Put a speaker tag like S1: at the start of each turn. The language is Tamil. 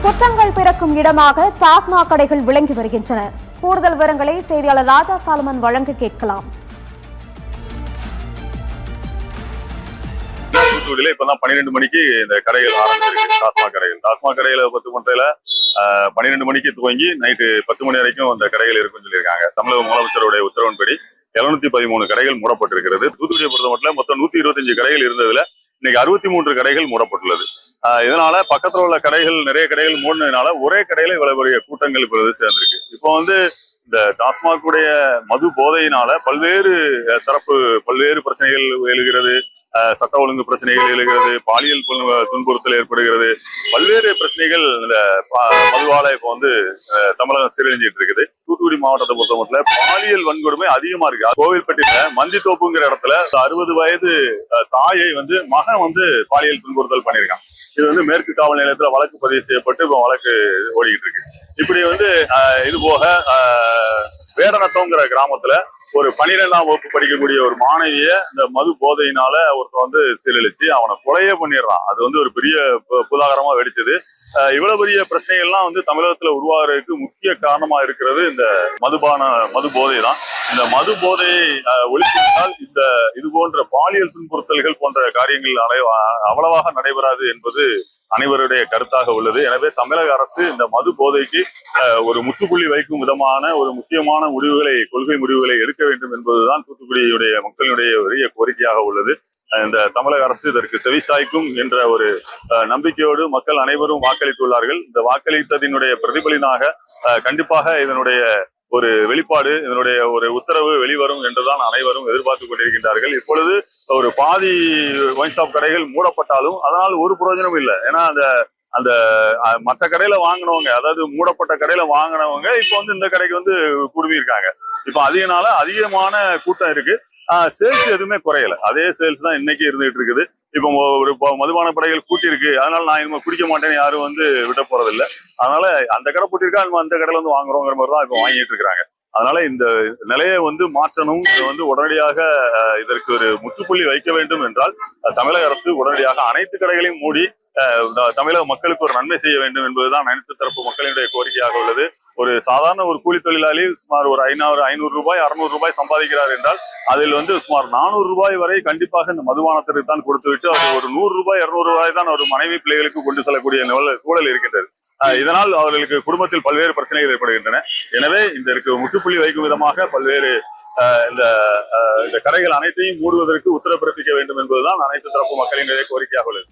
S1: குற்றங்கள் பிறக்கும் இடமாக டாஸ்மாக் கடைகள் விளங்கி வருகின்றன. கூடுதல் விவரங்களை செய்தியாளர் ராஜா சாலமன் வழங்க கேட்கலாம்.
S2: தூத்துக்குடியில இப்பதான் 12 மணிக்கு இந்த கடைகள் ஆரம்பிச்சிருக்கு. டாஸ்மாக் கடைகளை பொறுத்தமட்டில 12 மணிக்கு துவங்கி நைட்டு 10 மணி வரைக்கும் அந்த கடைகள் இருக்குன்னு சொல்லியிருக்காங்க. தமிழக முதலமைச்சருடைய உத்தரவின்படி 713 கடைகள் மூடப்பட்டிருக்கிறது. தூத்துக்குடியை பொறுத்த மட்டும் மொத்தம் 125 கடைகள் இருந்ததுல இன்னைக்கு 63 கடைகள் மூடப்பட்டுள்ளது. இதனால பக்கத்துல உள்ள கடைகள் நிறைய கடைகள் மூடினதுனால ஒரே கடையில இவ்வளவு பெரிய கூட்டங்கள் இப்பொழுது சேர்ந்திருக்கு. இப்போ இந்த டாஸ்மாக் உடைய மது போதையினால பல்வேறு பிரச்சனைகள் எழுகிறது. சட்ட ஒழுங்கு பிரச்சனைகள் எழுகிறது, பாலியல் துன்புறுத்தல் ஏற்படுகிறது, பல்வேறு பிரச்சனைகள் இந்த மதுவால இப்போ தமிழகம் சீரழிஞ்சிட்டு இருக்குது. தூத்துக்குடி மாவட்டத்தை பொறுத்த மட்டும் பாலியல் வன்கொடுமை அதிகமா இருக்கு. கோவில்பட்டியில மந்தித்தோப்புங்கிற இடத்துல 60 வயது தாயை மகன் பாலியல் துன்புறுத்தல் பண்ணியிருக்கான். இது மேற்கு காவல் நிலையத்துல வழக்கு பதிவு செய்யப்பட்டு இப்போ வழக்கு ஓடிக்கிட்டு இருக்கு. இப்படி இது போக வேடநத்தம்ங்கிற கிராமத்துல ஒரு 12ஆம் வகுப்பு படிக்கக்கூடிய ஒரு மாணவிய இந்த மது போதையினால ஒருத்தர் சீரழிச்சு அவனை கொலையே பண்ணிடுறான். அது ஒரு பெரிய புதாகரமா வெடிச்சது. இவ்வளவு பெரிய பிரச்சனைகள்லாம் தமிழகத்துல உருவாகிறதுக்கு முக்கிய காரணமா இருக்கிறது இந்த மது போதை தான். இந்த மது போதையை ஒழித்தால் இது போன்ற பாலியல் துன்புறுத்தல்கள் போன்ற காரியங்கள் அவ்வளவாக நடைபெறாது என்பது அனைவருடைய கருத்தாக உள்ளது. எனவே தமிழக அரசு இந்த மது போதைக்கு ஒரு முற்றுப்புள்ளி வைக்கும் விதமான ஒரு முக்கியமான கொள்கை முடிவுகளை எடுக்க வேண்டும் என்பதுதான் தூத்துக்குடியுடைய மக்களுடைய பெரிய கோரிக்கையாக உள்ளது. இந்த தமிழக அரசு இதற்கு செவிசாய்க்கும் என்ற ஒரு நம்பிக்கையோடு மக்கள் அனைவரும் வாக்களித்துள்ளார்கள். இந்த வாக்களித்ததினுடைய பிரதிபலினாக கண்டிப்பாக இதனுடைய ஒரு வெளிப்பாடு, இதனுடைய ஒரு உத்தரவு வெளிவரும் என்றுதான் அனைவரும் எதிர்பார்த்து கொண்டிருக்கின்றார்கள். இப்பொழுது ஒரு பாதி ஒயின் ஷாப் கடைகள் மூடப்பட்டாலும் அதனால் ஒரு பிரயோஜனம் இல்லை. ஏன்னா அந்த மற்ற கடையில வாங்கினவங்க, அதாவது மூடப்பட்ட கடையில வாங்கினவங்க இப்போ இந்த கடைக்கு குடுமியிருக்காங்க. இப்போ அதிகமான கூட்டம் இருக்கு. சேல்ஸ் எதுவுமே குறையல, அதே சேல்ஸ் தான் இன்னைக்கு இருந்துகிட்டு இருக்குது. இப்போ ஒரு மதுபான கடைகள் கூட்டி இருக்கு, அதனால நான் இனிமே குடிக்க மாட்டேன்னு யாரும் விட போறதில்லை. அதனால அந்த கடை கூட்டியிருக்கா, அந்த கடையில வாங்குறோங்கிற மாதிரி தான் இப்போ வாங்கிட்டு இருக்கிறாங்க. அதனால இந்த நிலையை மாற்றணும். உடனடியாக இதற்கு ஒரு முற்றுப்புள்ளி வைக்க வேண்டும் என்றால் தமிழக அரசு உடனடியாக அனைத்து கடைகளையும் மூடி தமிழக மக்களுக்கு ஒரு நன்மை செய்ய வேண்டும் என்பதுதான் அனைத்து தரப்பு மக்களினுடைய கோரிக்கையாக உள்ளது. ஒரு சாதாரண ஒரு கூலி தொழிலாளி சுமார் ஒரு 500 ரூபாய் 600 ரூபாய் சம்பாதிக்கிறார் என்றால் அதில் சுமார் 400 ரூபாய் வரை கண்டிப்பாக இந்த மதுபானத்திற்கு தான் கொடுத்துவிட்டு அவர் ஒரு 100 ரூபாய் 200 ரூபாய் தான் ஒரு மனைவி பிள்ளைகளுக்கு கொண்டு செல்லக்கூடிய சூழல் இருக்கின்றது. இதனால் அவர்களுக்கு குடும்பத்தில் பல்வேறு பிரச்சனைகள் ஏற்படுகின்றன. எனவே இதற்கு முற்றுப்புள்ளி வைக்கும் விதமாக பல்வேறு இந்த கடைகள் அனைத்தையும் மூடுவதற்கு உத்தரவு பிறப்பிக்க வேண்டும் என்பதுதான் அனைத்து தரப்பு மக்களின் கோரிக்கையாக உள்ளது.